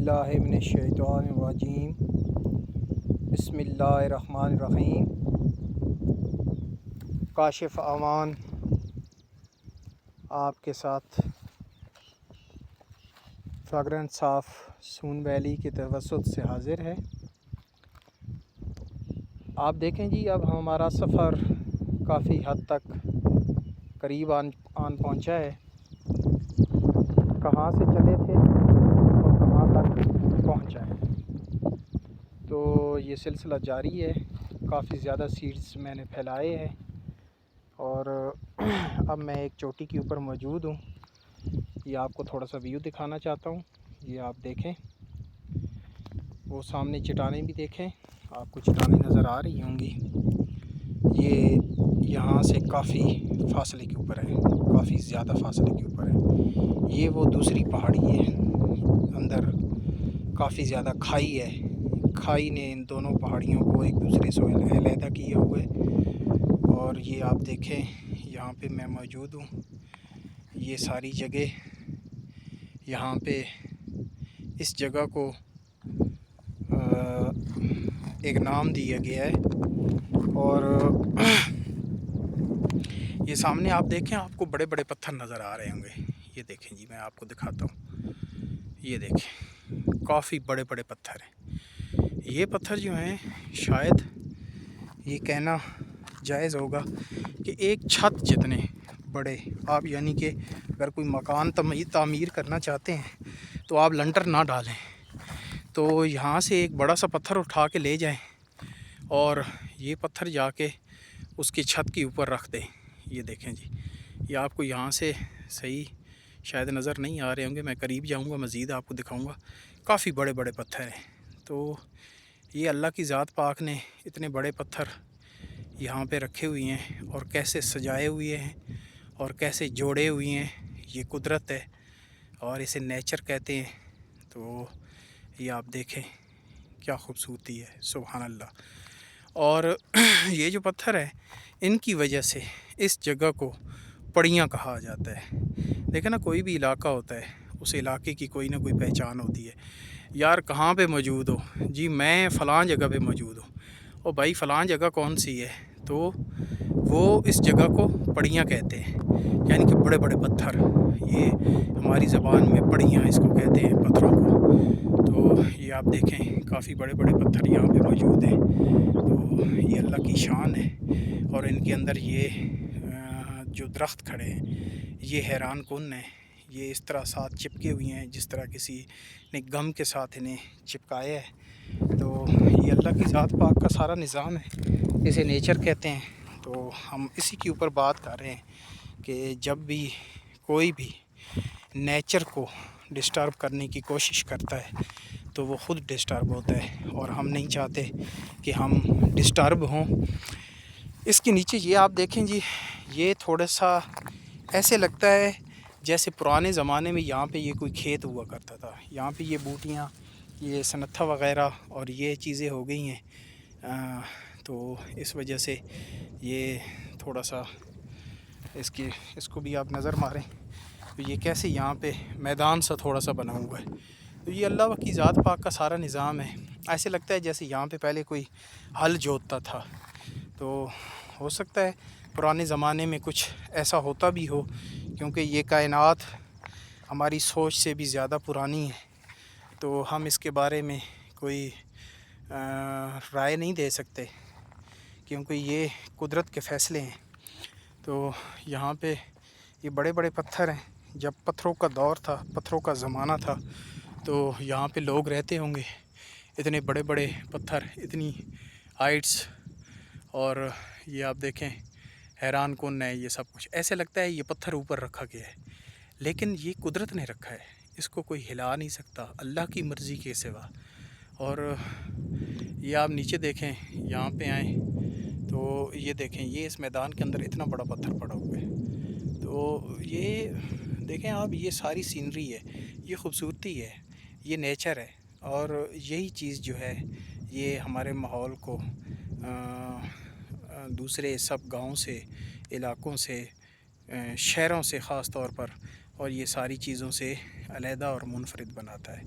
باللہ من الشیطان الرجیم بسم اللہ الرحمن الرحیم۔ کاشف امان آپ کے ساتھ فریگرنس آف سون ویلی کے توسط سے حاضر ہے۔ آپ دیکھیں جی، اب ہمارا سفر کافی حد تک قریب آن پہنچا ہے۔ کہاں سے چلے تھے اور کہاں تک پہنچا ہے، تو یہ سلسلہ جاری ہے۔ کافی زیادہ سیڈز میں نے پھیلائے ہیں اور اب میں ایک چوٹی کے اوپر موجود ہوں۔ یہ آپ کو تھوڑا سا ویو دکھانا چاہتا ہوں۔ یہ آپ دیکھیں، وہ سامنے چٹانیں بھی دیکھیں، آپ کو چٹانیں نظر آ رہی ہوں گی۔ یہ یہاں سے کافی فاصلے کے اوپر ہے، کافی زیادہ فاصلے کے اوپر ہے۔ یہ وہ دوسری پہاڑی ہے، اندر کافی زیادہ کھائی ہے۔ کھائی نے ان دونوں پہاڑیوں کو ایک دوسرے سے علیحدہ کیا ہوا ہے۔ اور یہ آپ دیکھیں، یہاں پہ میں موجود ہوں۔ یہ ساری جگہ، یہاں پہ اس جگہ کو ایک نام دیا گیا ہے۔ اور یہ سامنے آپ دیکھیں، آپ کو بڑے بڑے پتھر نظر آ رہے ہوں گے۔ یہ دیکھیں جی، میں آپ کو دکھاتا ہوں۔ یہ دیکھیں، کافی بڑے بڑے پتھر ہیں۔ یہ پتھر جو ہیں، شاید یہ کہنا جائز ہوگا کہ ایک چھت جتنے بڑے آپ، یعنی کہ اگر کوئی مکان تعمیر کرنا چاہتے ہیں تو آپ لنٹر نہ ڈالیں، تو یہاں سے ایک بڑا سا پتھر اٹھا کے لے جائیں اور یہ پتھر جا کے اس کی چھت کے اوپر رکھ دیں۔ یہ دیکھیں جی، یہ آپ کو یہاں سے صحیح شاید نظر نہیں آ رہے ہوں گے، میں قریب جاؤں گا مزید آپ کو دکھاؤں گا۔ کافی بڑے بڑے پتھر ہیں۔ تو یہ اللہ کی ذات پاک نے اتنے بڑے پتھر یہاں پہ رکھے ہوئے ہیں اور کیسے سجائے ہوئے ہیں اور کیسے جوڑے ہوئے ہیں، یہ قدرت ہے اور اسے نیچر کہتے ہیں۔ تو یہ آپ دیکھیں، کیا خوبصورتی ہے، سبحان اللہ۔ اور یہ جو پتھر ہے، ان کی وجہ سے اس جگہ کو پڑیاں کہا جاتا ہے۔ دیکھیں نا، کوئی بھی علاقہ ہوتا ہے، اس علاقے کی کوئی نہ کوئی پہچان ہوتی ہے۔ یار کہاں پہ موجود ہو؟ جی میں فلاں جگہ پہ موجود ہوں۔ اور بھائی فلاں جگہ کون سی ہے؟ تو وہ اس جگہ کو پڑیاں کہتے ہیں، یعنی کہ بڑے بڑے پتھر۔ یہ ہماری زبان میں پڑیاں اس کو کہتے ہیں، پتھروں کو۔ تو یہ آپ دیکھیں، کافی بڑے بڑے پتھر یہاں پہ موجود ہیں۔ تو یہ اللہ کی شان ہے۔ اور ان کے اندر یہ جو درخت کھڑے ہیں، یہ حیران کن ہیں۔ یہ اس طرح ساتھ چپکے ہوئے ہیں جس طرح کسی نے گم کے ساتھ انہیں چپکایا ہے۔ تو یہ اللہ کی ذات پاک کا سارا نظام ہے، اسے نیچر کہتے ہیں۔ تو ہم اسی کے اوپر بات کر رہے ہیں کہ جب بھی کوئی بھی نیچر کو ڈسٹرب کرنے کی کوشش کرتا ہے تو وہ خود ڈسٹرب ہوتا ہے، اور ہم نہیں چاہتے کہ ہم ڈسٹرب ہوں۔ اس کے نیچے یہ آپ دیکھیں جی، یہ تھوڑا سا ایسے لگتا ہے جیسے پرانے زمانے میں یہاں پہ یہ کوئی کھیت ہوا کرتا تھا۔ یہاں پہ یہ بوٹیاں، یہ سنتھا وغیرہ اور یہ چیزیں ہو گئی ہیں۔ تو اس وجہ سے یہ تھوڑا سا اس کو بھی آپ نظر ماریں تو یہ کیسے یہاں پہ میدان سا تھوڑا سا بنا ہوا ہے۔ تو یہ اللہ کی ذات پاک کا سارا نظام ہے۔ ایسے لگتا ہے جیسے یہاں پہ پہلے کوئی ہل جوتتا تھا۔ تو ہو سکتا ہے پرانے زمانے میں کچھ ایسا ہوتا بھی ہو، کیونکہ یہ کائنات ہماری سوچ سے بھی زیادہ پرانی ہے۔ تو ہم اس کے بارے میں کوئی رائے نہیں دے سکتے، کیونکہ یہ قدرت کے فیصلے ہیں۔ تو یہاں پہ یہ بڑے بڑے پتھر ہیں۔ جب پتھروں کا دور تھا، پتھروں کا زمانہ تھا، تو یہاں پہ لوگ رہتے ہوں گے۔ اتنے بڑے بڑے پتھر، اتنی ہائٹس، اور یہ آپ دیکھیں، حیران کن ہے یہ سب کچھ۔ ایسے لگتا ہے یہ پتھر اوپر رکھا گیا ہے، لیکن یہ قدرت نے رکھا ہے، اس کو کوئی ہلا نہیں سکتا اللہ کی مرضی کے سوا۔ اور یہ آپ نیچے دیکھیں، یہاں پہ آئیں تو یہ دیکھیں، یہ اس میدان کے اندر اتنا بڑا پتھر پڑا ہوا ہے۔ تو یہ دیکھیں آپ، یہ ساری سینری ہے، یہ خوبصورتی ہے، یہ نیچر ہے۔ اور یہی چیز جو ہے، یہ ہمارے ماحول کو دوسرے سب گاؤں سے، علاقوں سے، شہروں سے خاص طور پر اور یہ ساری چیزوں سے علیحدہ اور منفرد بناتا ہے۔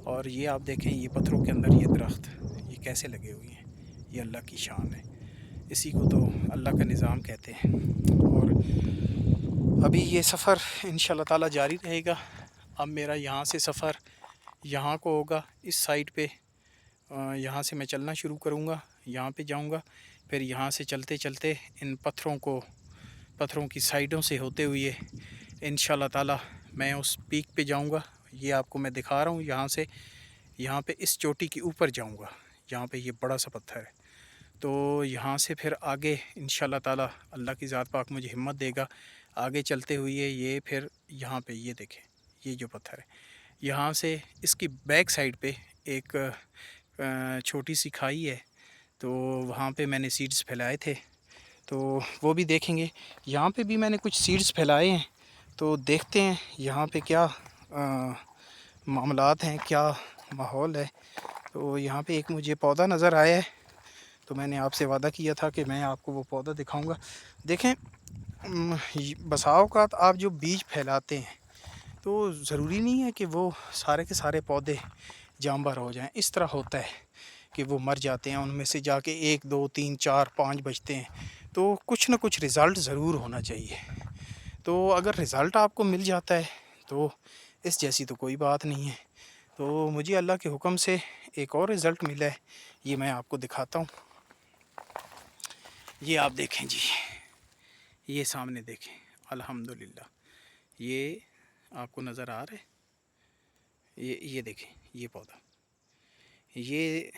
اور یہ آپ دیکھیں یہ پتھروں کے اندر یہ درخت یہ کیسے لگے ہوئے ہیں، یہ اللہ کی شان ہے، اسی کو تو اللہ کا نظام کہتے ہیں۔ اور ابھی یہ سفر انشاءاللہ تعالی جاری رہے گا۔ اب میرا یہاں سے سفر یہاں کو ہوگا، اس سائڈ پہ یہاں سے میں چلنا شروع کروں گا، یہاں پہ جاؤں گا، پھر یہاں سے چلتے چلتے ان پتھروں کی سائڈوں سے ہوتے ہوئے انشاءاللہ تعالی میں اس پیک پہ جاؤں گا۔ یہ آپ کو میں دکھا رہا ہوں یہاں سے، یہاں پہ اس چوٹی کے اوپر جاؤں گا، یہاں پہ یہ بڑا سا پتھر ہے۔ تو یہاں سے پھر آگے انشاءاللہ تعالی اللہ کی ذات پاک مجھے ہمت دے گا، آگے چلتے ہوئے یہ پھر یہاں پہ یہ دیکھیں یہ جو پتھر ہے، یہاں سے اس کی بیک سائڈ پہ ایک چھوٹی سی کھائی ہے، تو وہاں پہ میں نے سیڈز پھیلائے تھے، تو وہ بھی دیکھیں گے۔ یہاں پہ بھی میں نے کچھ سیڈز پھیلائے ہیں، تو دیکھتے ہیں یہاں پہ کیا معاملات ہیں، کیا ماحول ہے۔ تو یہاں پہ ایک مجھے پودا نظر آیا ہے، تو میں نے آپ سے وعدہ کیا تھا کہ میں آپ کو وہ پودا دکھاؤں گا۔ دیکھیں بسا اوقات آپ جو بیج پھیلاتے ہیں تو ضروری نہیں ہے کہ وہ سارے کے سارے پودے جانبر ہو جائیں، اس طرح ہوتا ہے کہ وہ مر جاتے ہیں، ان میں سے جا کے 1 2 3 4 5 بچتے ہیں، تو کچھ نہ کچھ رزلٹ ضرور ہونا چاہیے۔ تو اگر رزلٹ آپ کو مل جاتا ہے تو اس جیسی تو کوئی بات نہیں ہے۔ تو مجھے اللہ کے حکم سے ایک اور رزلٹ ملا ہے، یہ میں آپ کو دکھاتا ہوں۔ یہ آپ دیکھیں جی، یہ سامنے دیکھیں، الحمدللہ یہ آپ کو نظر آ رہا ہے، یہ دیکھیں یہ پودا، یہ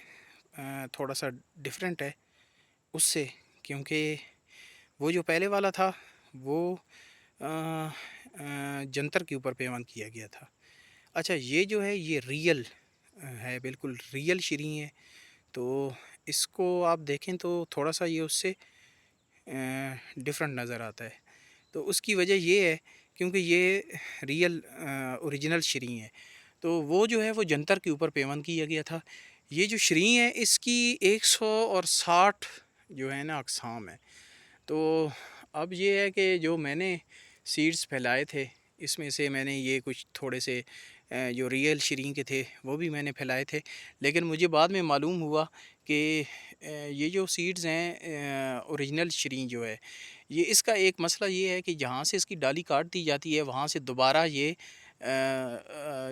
تھوڑا سا ڈیفرنٹ ہے اس سے، کیونکہ وہ جو پہلے والا تھا وہ جنتر کے اوپر پیوند کیا گیا تھا۔ اچھا یہ جو ہے یہ ریئل ہے، بالکل ریئل شریں ہے، تو اس کو آپ دیکھیں تو تھوڑا سا یہ اس سے ڈفرنٹ نظر آتا ہے۔ تو اس کی وجہ یہ ہے کیونکہ یہ ریئل اوریجنل شریں ہے، تو وہ جو ہے وہ جنتر کے اوپر پیوند کیا گیا تھا۔ یہ جو شریں ہے اس کی 160 جو ہے نا اقسام ہے۔ تو اب یہ ہے کہ جو میں نے سیڈز پھیلائے تھے اس میں سے میں نے یہ کچھ تھوڑے سے جو ریئل شریں کے تھے وہ بھی میں نے پھیلائے تھے، لیکن مجھے بعد میں معلوم ہوا کہ یہ جو سیڈز ہیں اوریجنل شریں جو ہے، یہ اس کا ایک مسئلہ یہ ہے کہ جہاں سے اس کی ڈالی کاٹ دی جاتی ہے وہاں سے دوبارہ یہ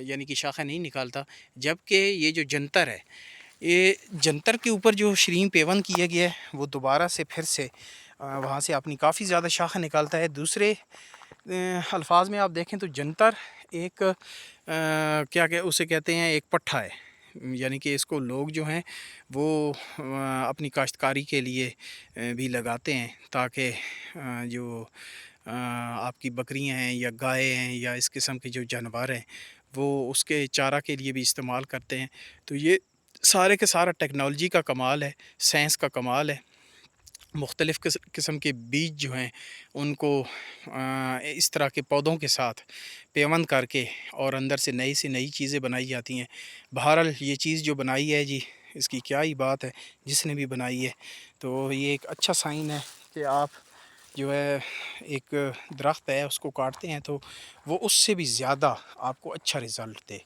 یعنی کہ شاخہ نہیں نکالتا، جبکہ یہ جو جنتر ہے، یہ جنتر کے اوپر جو شریں پیوند کیا گیا ہے وہ دوبارہ سے پھر سے وہاں سے اپنی کافی زیادہ شاخہ نکالتا ہے۔ دوسرے الفاظ میں آپ دیکھیں تو جنتر ایک کیا کہ اسے کہتے ہیں ایک پٹھا ہے، یعنی کہ اس کو لوگ جو ہیں وہ اپنی کاشتکاری کے لیے بھی لگاتے ہیں، تاکہ جو آپ کی بکریاں ہیں یا گائے ہیں یا اس قسم کے جو جانور ہیں وہ اس کے چارہ کے لیے بھی استعمال کرتے ہیں۔ تو یہ سارے کے سارا ٹیکنالوجی کا کمال ہے، سائنس کا کمال ہے۔ مختلف قسم کے بیج جو ہیں ان کو اس طرح کے پودوں کے ساتھ پیوند کر کے اور اندر سے نئی چیزیں بنائی جاتی ہیں۔ بہرحال یہ چیز جو بنائی ہے جی، اس کی کیا ہی بات ہے، جس نے بھی بنائی ہے تو یہ ایک اچھا سائن ہے کہ آپ جو ہے ایک درخت ہے اس کو کاٹتے ہیں تو وہ اس سے بھی زیادہ آپ کو اچھا رزلٹ دے،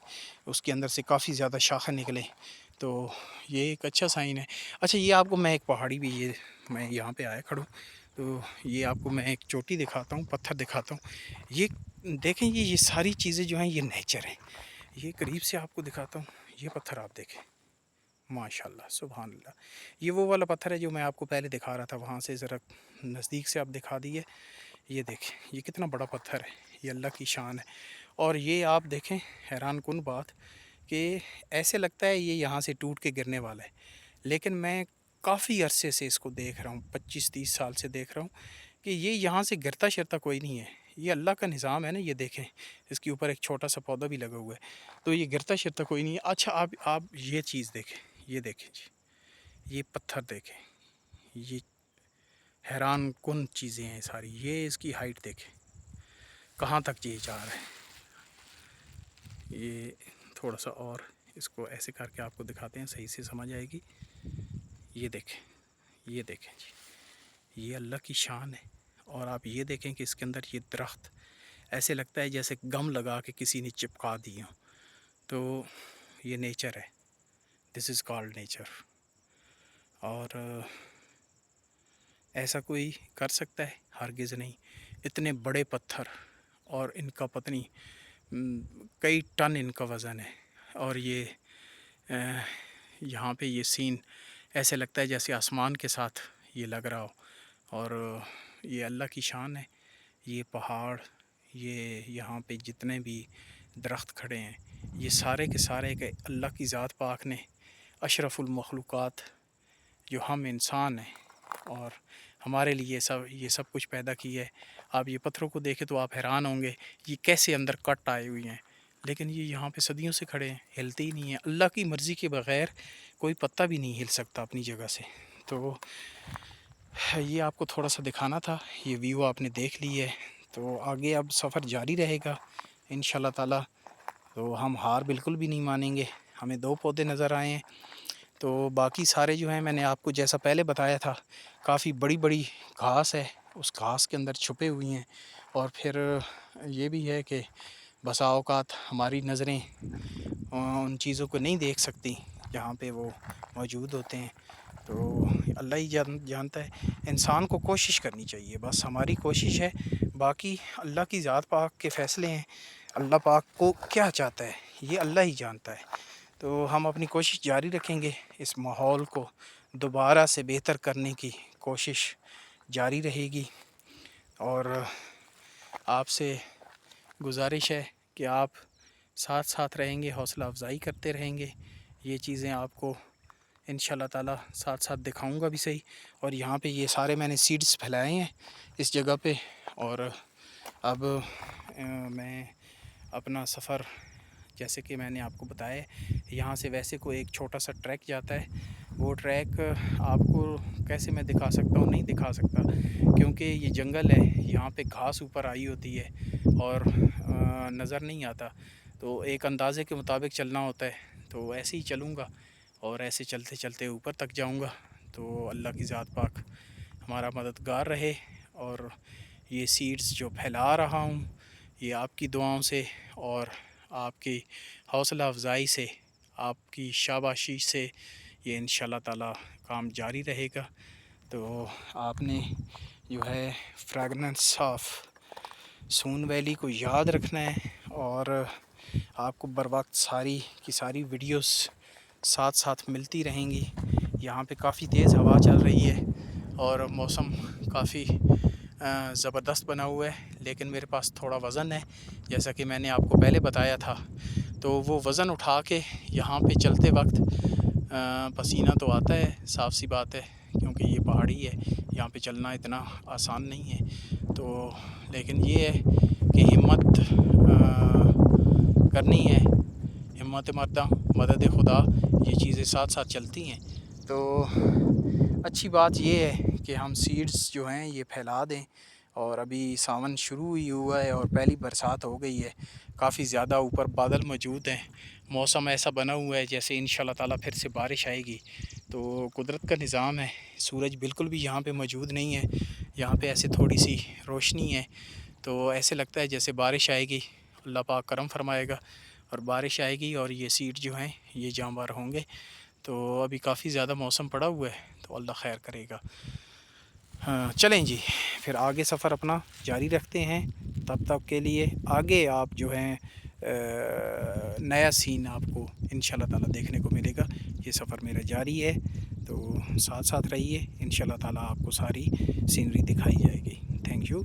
اس کے اندر سے کافی زیادہ شاخیں نکلیں، تو یہ ایک اچھا سائن ہے۔ اچھا یہ آپ کو میں ایک پہاڑی بھی، یہ میں یہاں پہ آیا کھڑوں تو یہ آپ کو میں ایک چوٹی دکھاتا ہوں، پتھر دکھاتا ہوں، یہ دیکھیں یہ ساری چیزیں جو ہیں یہ نیچر ہیں۔ یہ قریب سے آپ کو دکھاتا ہوں، یہ پتھر آپ دیکھیں، ماشاءاللہ سبحان اللہ، یہ وہ والا پتھر ہے جو میں آپ کو پہلے دکھا رہا تھا، وہاں سے ذرا نزدیک سے آپ دکھا دیے، یہ دیکھیں یہ کتنا بڑا پتھر ہے، یہ اللہ کی شان ہے۔ اور یہ آپ دیکھیں حیران کن بات کہ ایسے لگتا ہے یہ یہاں سے ٹوٹ کے گرنے والا ہے، لیکن میں کافی عرصے سے اس کو دیکھ رہا ہوں، 25-30 سال سے دیکھ رہا ہوں کہ یہ یہاں سے گرتا شرتا کوئی نہیں ہے، یہ اللہ کا نظام ہے نا۔ یہ دیکھیں اس کے اوپر ایک چھوٹا سا پودا بھی لگا ہوا ہے، تو یہ گرتا شرتا کوئی نہیں ہے۔ اچھا آپ یہ چیز دیکھیں، یہ دیکھیں جی، یہ پتھر دیکھیں، یہ حیران کن چیزیں ہیں ساری، یہ اس کی ہائٹ دیکھیں کہاں تک یہ جا رہا ہے۔ یہ تھوڑا سا اور اس کو ایسے کر کے آپ کو دکھاتے ہیں، صحیح سے سمجھ آئے گی۔ یہ دیکھیں، یہ دیکھیں جی، یہ اللہ کی شان ہے۔ اور آپ یہ دیکھیں کہ اس کے اندر یہ درخت ایسے لگتا ہے جیسے گم لگا کے کسی نے چپکا دی ہوں. تو یہ نیچر ہے. دس از کالڈ نیچر. اور ایسا کوئی کر سکتا ہے؟ ہرگز نہیں. اتنے بڑے پتھر اور ان کا پتہ نہیں کئی ٹن ان کا وزن ہے. اور یہ یہاں پہ یہ سین ایسے لگتا ہے جیسے آسمان کے ساتھ یہ لگ رہا ہو. اور یہ اللہ کی شان ہے. یہ پہاڑ، یہ یہاں پہ جتنے بھی درخت کھڑے ہیں، یہ سارے کے سارے کہ اللہ کی ذات پاک نے اشرف المخلوقات جو ہم انسان ہیں اور ہمارے لیے یہ سب کچھ پیدا کی ہے. آپ یہ پتھروں کو دیکھیں تو آپ حیران ہوں گے یہ کیسے اندر کٹ آئے ہوئی ہیں، لیکن یہ یہاں پہ صدیوں سے کھڑے ہیں، ہلتے ہی نہیں ہیں. اللہ کی مرضی کے بغیر کوئی پتہ بھی نہیں ہل سکتا اپنی جگہ سے. تو یہ آپ کو تھوڑا سا دکھانا تھا. یہ ویو آپ نے دیکھ لی ہے. تو آگے اب سفر جاری رہے گا انشاءاللہ تعالی. تو ہم ہار بالکل بھی نہیں مانیں گے. ہمیں 2 پودے نظر آئے ہیں. تو باقی سارے جو ہیں میں نے آپ کو جیسا پہلے بتایا تھا کافی بڑی بڑی گھاس ہے، اس گھاس کے اندر چھپے ہوئی ہیں. اور پھر یہ بھی ہے کہ بسا اوقات ہماری نظریں ان چیزوں کو نہیں دیکھ سکتی جہاں پہ وہ موجود ہوتے ہیں. تو اللہ ہی جانتا ہے. انسان کو کوشش کرنی چاہیے، بس ہماری کوشش ہے. باقی اللہ کی ذات پاک کے فیصلے ہیں. اللہ پاک کو کیا چاہتا ہے یہ اللہ ہی جانتا ہے. تو ہم اپنی کوشش جاری رکھیں گے. اس ماحول کو دوبارہ سے بہتر کرنے کی کوشش جاری رہے گی. اور آپ سے گزارش ہے کہ آپ ساتھ ساتھ رہیں گے، حوصلہ افزائی کرتے رہیں گے. یہ چیزیں آپ کو انشاءاللہ تعالی ساتھ ساتھ دکھاؤں گا بھی صحیح. اور یہاں پہ یہ سارے میں نے سیڈز پھیلائے ہیں اس جگہ پہ. اور اب میں اپنا سفر جیسے کہ میں نے آپ کو بتایا یہاں سے ویسے کوئی ایک چھوٹا سا ٹریک جاتا ہے. وہ ٹریک آپ کو کیسے میں دکھا سکتا ہوں؟ نہیں دکھا سکتا کیونکہ یہ جنگل ہے. یہاں پہ گھاس اوپر آئی ہوتی ہے اور نظر نہیں آتا. تو ایک اندازے کے مطابق چلنا ہوتا ہے. تو ایسے ہی چلوں گا اور ایسے چلتے چلتے اوپر تک جاؤں گا. تو اللہ کی ذات پاک ہمارا مددگار رہے. اور یہ سیڈز جو پھیلا رہا ہوں یہ آپ کی دعاؤں سے اور آپ کی حوصلہ افزائی سے، آپ کی شاباشی سے یہ انشاءاللہ تعالی کام جاری رہے گا. تو آپ نے جو ہے فریگننس آف سون ویلی کو یاد رکھنا ہے. اور آپ کو بر وقت ساری کی ساری ویڈیوز ساتھ ساتھ ملتی رہیں گی. یہاں پہ کافی تیز ہوا چل رہی ہے اور موسم کافی زبردست بنا ہوا ہے. لیکن میرے پاس تھوڑا وزن ہے جیسا کہ میں نے آپ کو پہلے بتایا تھا. تو وہ وزن اٹھا کے یہاں پہ چلتے وقت پسینہ تو آتا ہے، صاف سی بات ہے، کیونکہ یہ پہاڑی ہے. یہاں پہ چلنا اتنا آسان نہیں ہے. تو لیکن یہ ہے کہ ہمت کرنی ہے. ہمت مرداں مدد خدا، یہ چیزیں ساتھ ساتھ چلتی ہیں. تو اچھی بات یہ ہے کہ ہم سیڈز جو ہیں یہ پھیلا دیں. اور ابھی ساون شروع ہی ہوا ہے اور پہلی برسات ہو گئی ہے. کافی زیادہ اوپر بادل موجود ہیں. موسم ایسا بنا ہوا ہے جیسے انشاءاللہ تعالی پھر سے بارش آئے گی. تو قدرت کا نظام ہے. سورج بالکل بھی یہاں پہ موجود نہیں ہے. یہاں پہ ایسے تھوڑی سی روشنی ہے تو ایسے لگتا ہے جیسے بارش آئے گی. اللہ پاک کرم فرمائے گا اور بارش آئے گی اور یہ سیڈ جو ہیں یہ جانبار ہوں گے. تو ابھی کافی زیادہ موسم پڑا ہوا ہے تو اللہ خیر کرے گا. چلیں جی پھر آگے سفر اپنا جاری رکھتے ہیں. تب تک کے لیے آگے آپ جو ہیں نیا سین آپ کو انشاءاللہ تعالی دیکھنے کو ملے گا. یہ سفر میرا جاری ہے تو ساتھ ساتھ رہیے. انشاءاللہ تعالی آپ کو ساری سینری دکھائی جائے گی. Thank you.